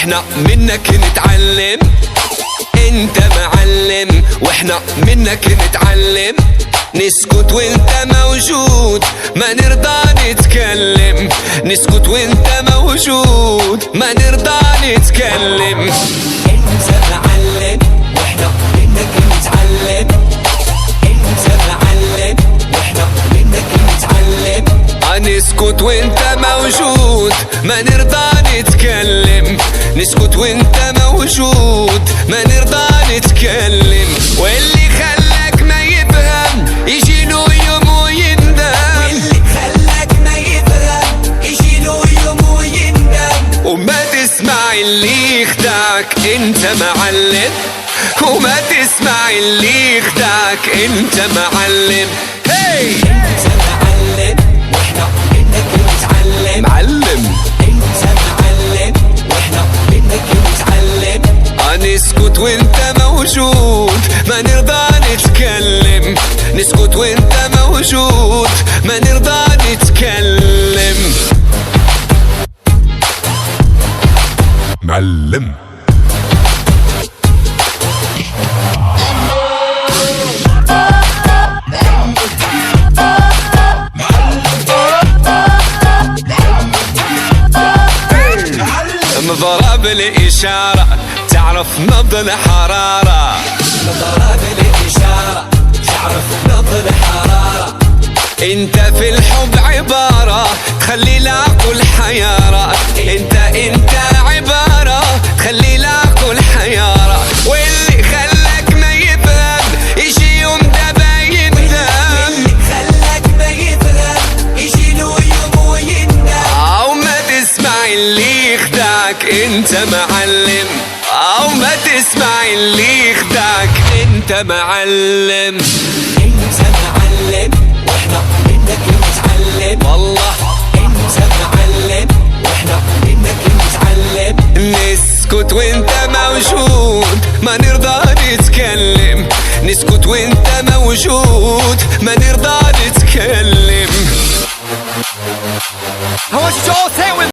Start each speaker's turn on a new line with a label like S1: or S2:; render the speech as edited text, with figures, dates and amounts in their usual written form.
S1: واحنا منك نتعلم. انت معلم واحنا منك نتعلم. نسكت وانت موجود ما نرضى نتكلم. نسكت وانت موجود ما نرضى نتكلم.
S2: انت معلم واحنا منك نتعلم. انت معلم واحنا منك نتعلم.
S1: نسكت وانت موجود ما نرضى نتكلم. نسكت وانت موجود ما نرضى نتكلم. واللي خلاك ما يفهم يجي له يوم ويندم.
S2: واللي خلاك ما يفهم يجي له يوم ويندم.
S1: وما تسمع اللي يخدعك انت معلم. وما تسمع اللي يخدعك انت معلم. هي
S2: انت معلم واحنا منك نتعلم.
S1: معلم
S2: انت معلم واحنا منك نتعلم.
S1: نسكت وانت موجود ما نرضى نتكلم. نسكت وانت موجود ما نرضى نتكلم. معلم ضرب الإشارة تعرف نبض الحرارة.
S2: ضرب الإشارة تعرف نبض الحرارة.
S1: انت في الحب عبارة تخلي العقل حيارة. انت عبارة تخلي العقل حيارة. واللي خلاك ما يفهم يجي يوم دابا يندم.
S2: واللي خلاك ما يفهم يجي له يوم ويندم.
S1: او ما تسمع اللي يخدعك انت معلم. او ما تسمع اللي يخدعك انت معلم.
S2: انت معلم واحنا